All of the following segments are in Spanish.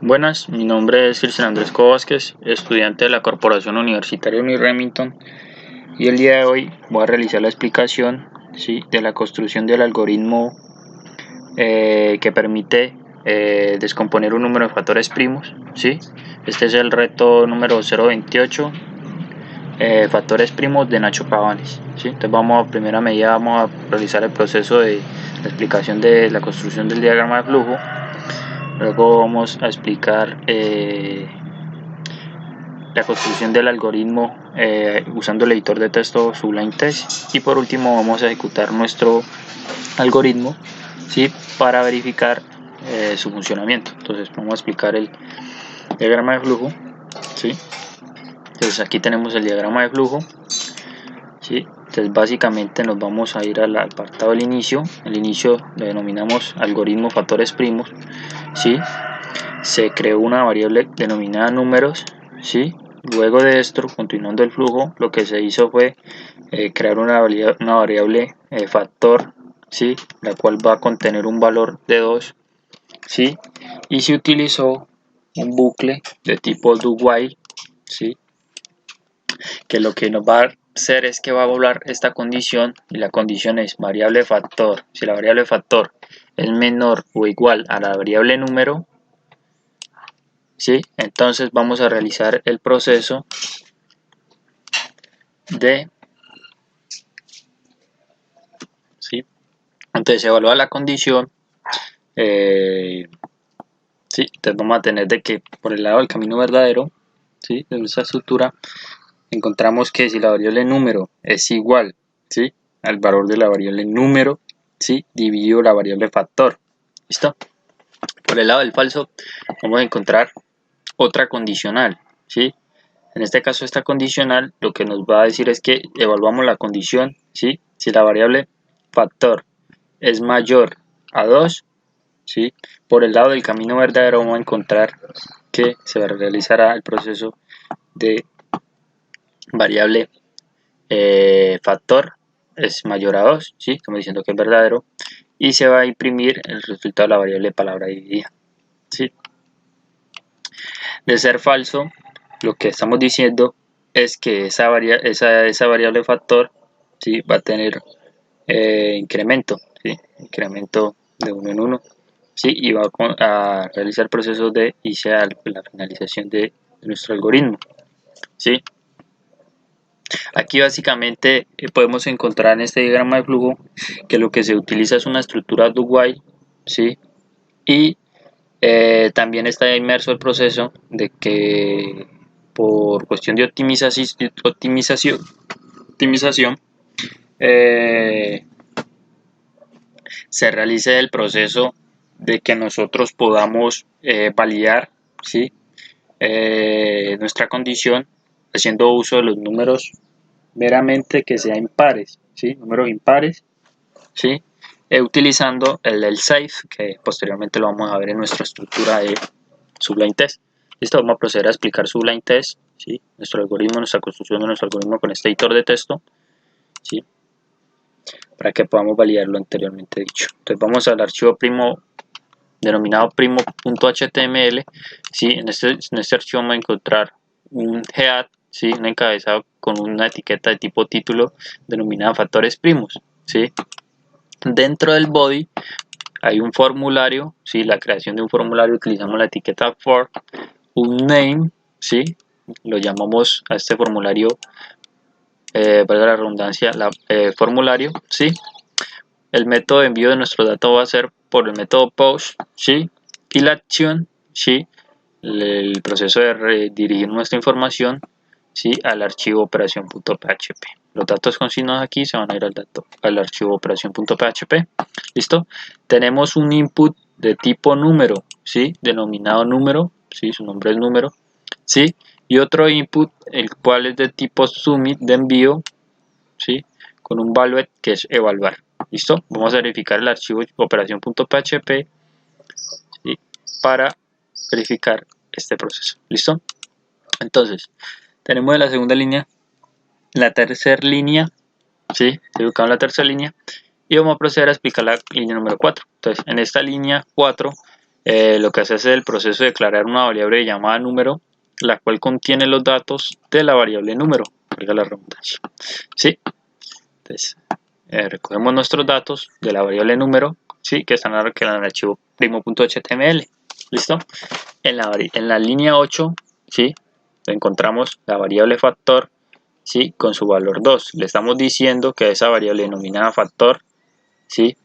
Buenas, mi nombre es Cristian Andrés Vázquez, estudiante de la Corporación Universitaria Uniremington, y el día de hoy voy a realizar la explicación, ¿sí?, de la construcción del algoritmo que permite descomponer un número de factores primos, ¿sí? Este es el reto número 028, factores primos de Nacho Cabanes, ¿sí? Entonces primera medida vamos a realizar el proceso de la explicación de la construcción del diagrama de flujo. Luego vamos a explicar la construcción del algoritmo usando el editor de texto Sublime Text, y por último vamos a ejecutar nuestro algoritmo, ¿sí?, para verificar su funcionamiento. Entonces vamos a explicar el diagrama de flujo, ¿sí? Entonces aquí tenemos el diagrama de flujo, ¿sí? Entonces básicamente nos vamos a ir al apartado del inicio. El inicio lo denominamos algoritmo factores primos, ¿sí? Se creó una variable denominada números, ¿sí? Luego de esto, continuando el flujo, lo que se hizo fue crear una variable factor, ¿sí?, la cual va a contener un valor de 2, ¿sí? Y se utilizó un bucle de tipo do while, ¿sí?, que lo que nos va a hacer es que va a evaluar esta condición, y la condición es variable factor. Si la variable factor es menor o igual a la variable número, ¿sí?, entonces vamos a realizar el proceso de, ¿sí?, entonces se evalúa la condición, ¿sí? Entonces vamos a tener de que por el lado del camino verdadero, ¿sí?, de nuestra estructura, encontramos que si la variable número es igual, ¿sí?, al valor de la variable número, ¿sí?, dividido la variable factor. ¿Listo? Por el lado del falso vamos a encontrar otra condicional, ¿sí? En este caso esta condicional lo que nos va a decir es que evaluamos la condición, ¿sí?, si la variable factor es mayor a 2, ¿sí?, por el lado del camino verdadero vamos a encontrar que se realizará el proceso de variable factor es mayor a 2, ¿sí?, estamos diciendo que es verdadero, y se va a imprimir el resultado de la variable palabra dividida, ¿sí? De ser falso, lo que estamos diciendo es que esa variable factor, ¿sí?, va a tener incremento, ¿sí?, incremento de 1 en 1, ¿sí?, y va a realizar procesos de ICA, la finalización de nuestro algoritmo, ¿sí? Aquí básicamente podemos encontrar en este diagrama de flujo que lo que se utiliza es una estructura do while, ¿sí?, y también está inmerso el proceso de que por cuestión de optimización se realice el proceso de que nosotros podamos validar, ¿sí?, nuestra condición haciendo uso de los números meramente que sean impares, ¿sí?, números impares, ¿sí?, utilizando el else, que posteriormente lo vamos a ver en nuestra estructura de Sublime Text. Listo, vamos a proceder a explicar Sublime Text, ¿sí?, nuestro algoritmo, nuestra construcción de nuestro algoritmo con este editor de texto, ¿sí?, para que podamos validar lo anteriormente dicho. Entonces vamos al archivo primo denominado primo.html, ¿sí?, en este archivo vamos a encontrar un head, ¿sí?, un encabezado con una etiqueta de tipo título denominada factores primos, ¿sí? Dentro del body hay un formulario, ¿sí?, la creación de un formulario, utilizamos la etiqueta for, un name, ¿sí?, lo llamamos a este formulario, valga la redundancia, formulario, ¿sí? El método de envío de nuestros datos va a ser por el método post, ¿sí?, y la acción, ¿sí?, el proceso de redirigir nuestra información, ¿sí?, al archivo operación.php. Los datos consignados aquí se van a ir al archivo operación.php. ¿Listo? Tenemos un input de tipo número, ¿sí?, denominado número, ¿sí?, su nombre es número, ¿sí?, y otro input, el cual es de tipo submit, de envío, ¿sí?, con un value que es evaluar. ¿Listo? Vamos a verificar el archivo operación.php, ¿sí?, para verificar este proceso. ¿Listo? Entonces, tenemos en la segunda línea la tercera línea, ¿sí?, estoy ubicado en la tercera línea, y vamos a proceder a explicar la línea número 4. Entonces, en esta línea 4 lo que hace es el proceso de declarar una variable llamada número, la cual contiene los datos de la variable número, valga la redundancia. ¿Sí? Entonces, recogemos nuestros datos de la variable número, ¿sí? Que están en el archivo primo.html. ¿Listo? En la línea 8, ¿sí? Encontramos la variable factor, ¿sí? Con su valor 2. Le estamos diciendo que esa variable denominada factor, ¿sí?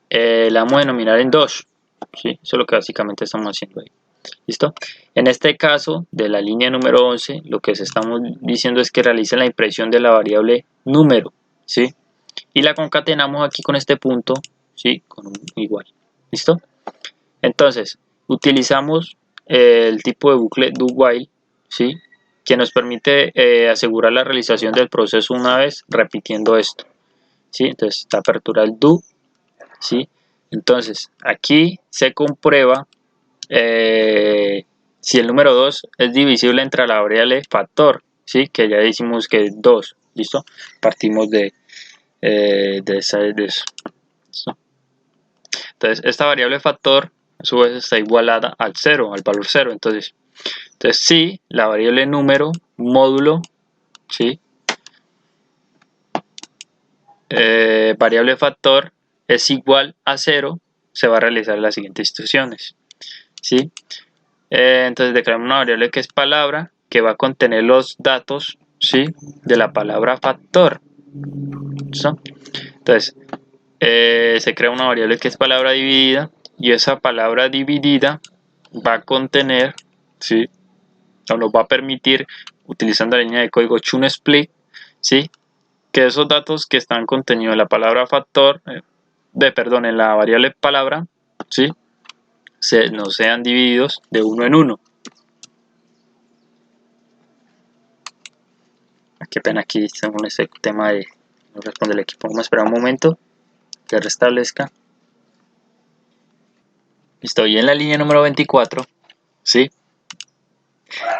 La vamos a denominar en 2, ¿sí? Eso es lo que básicamente estamos haciendo ahí. ¿Listo? En este caso de la línea número 11, lo que estamos diciendo es que realice la impresión de la variable número, ¿sí? Y la concatenamos aquí con este punto, ¿sí? Con un igual. ¿Listo? Entonces, utilizamos el tipo de bucle do while, ¿sí? Que nos permite asegurar la realización del proceso una vez repitiendo esto, ¿sí? Entonces, esta apertura el do, ¿sí? Entonces, aquí se comprueba si el número 2 es divisible entre la variable factor, ¿sí? Que ya decimos que es 2, ¿listo? Partimos de eso. ¿Listo? Entonces, esta variable factor a su vez está igualada al 0, al valor 0. Entonces si la variable número módulo, ¿sí? Variable factor es igual a 0, se va a realizar las siguientes instrucciones, ¿sí? Entonces declaramos una variable que es palabra, que va a contener los datos, ¿sí? De la palabra factor. ¿Listo? Entonces se crea una variable que es palabra dividida, y esa palabra dividida va a contener, ¿sí? O nos va a permitir, utilizando la línea de código chunsplit, ¿sí? Que esos datos que están contenidos en la palabra factor, en la variable palabra, ¿sí? No sean divididos de uno en uno. Qué pena, aquí estamos en este tema de no responde el equipo. Vamos a esperar un momento que restablezca. Listo, y en la línea número 24, ¿sí?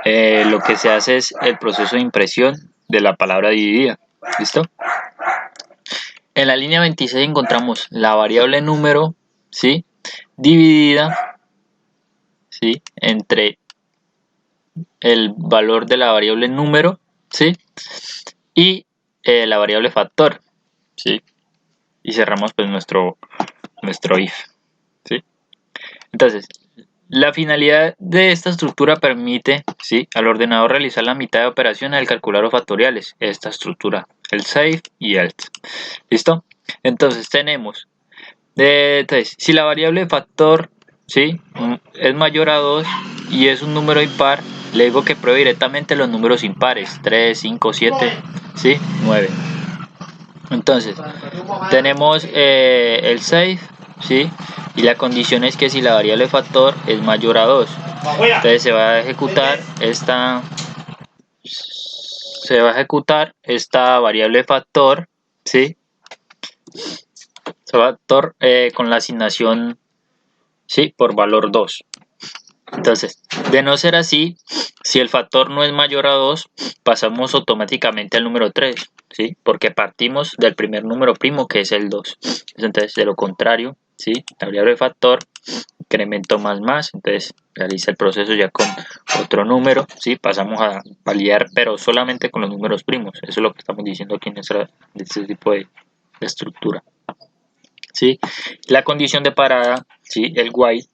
Lo que se hace es el proceso de impresión de la palabra dividida. ¿Listo? En la línea 26 encontramos la variable número, ¿sí? Dividida, ¿sí? Entre el valor de la variable número, ¿sí? Y la variable factor, ¿sí? Y cerramos pues nuestro if, ¿sí? Entonces, la finalidad de esta estructura permite, ¿sí? Al ordenador realizar la mitad de operaciones al calcular los factoriales. Esta estructura, el save y else. ¿Listo? Entonces tenemos, si la variable factor, ¿sí? Es mayor a 2 y es un número impar, le digo que pruebe directamente los números impares, 3, 5, 7, ¿sí? 9. Entonces, tenemos el save, ¿sí? Y la condición es que si la variable factor es mayor a 2, entonces se va a ejecutar esta variable factor, ¿sí? Factor con la asignación, ¿sí? Por valor 2. Entonces, de no ser así, si el factor no es mayor a 2, pasamos automáticamente al número 3, ¿sí? Porque partimos del primer número primo, que es el 2. Entonces, de lo contrario, ¿sí? La variable factor, incremento más, entonces realiza el proceso ya con otro número, ¿sí? Pasamos a validar, pero solamente con los números primos. Eso es lo que estamos diciendo aquí en este tipo de estructura, ¿sí? La condición de parada, ¿sí? El while,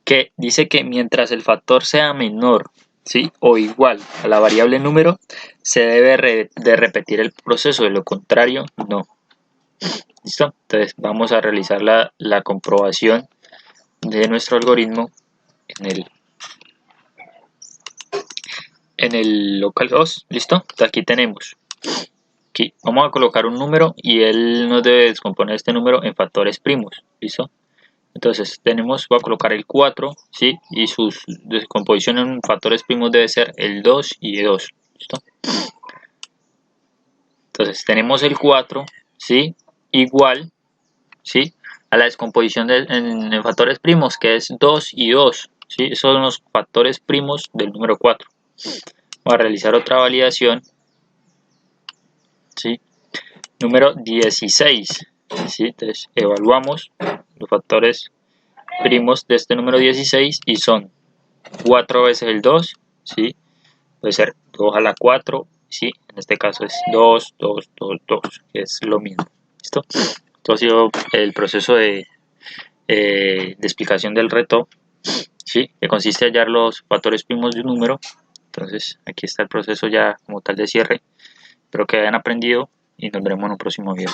que dice que mientras el factor sea menor, ¿sí? O igual a la variable número, se debe de repetir el proceso, de lo contrario no. ¿Listo? Entonces vamos a realizar la comprobación de nuestro algoritmo en el localhost. ¿Listo? Entonces aquí tenemos, aquí vamos a colocar un número y él nos debe descomponer este número en factores primos. ¿Listo? Entonces voy a colocar el 4, ¿sí? Y su descomposición en factores primos debe ser el 2 y el 2. ¿Listo? Entonces tenemos el 4, ¿sí? Igual, ¿sí? A la descomposición en factores primos, que es 2 y 2, ¿sí? Esos son los factores primos del número 4. Voy a realizar otra validación, ¿sí? Número 16, ¿sí? Entonces evaluamos los factores primos de este número 16 y son 4 veces el 2, ¿sí? Puede ser 2 a la 4, ¿sí? En este caso es 2, 2, 2, 2, que es lo mismo. ¿Listo? Esto ha sido el proceso de explicación del reto, ¿sí? Que consiste en hallar los factores primos de un número. Entonces, aquí está el proceso ya como tal de cierre. Espero que hayan aprendido y nos veremos en un próximo video.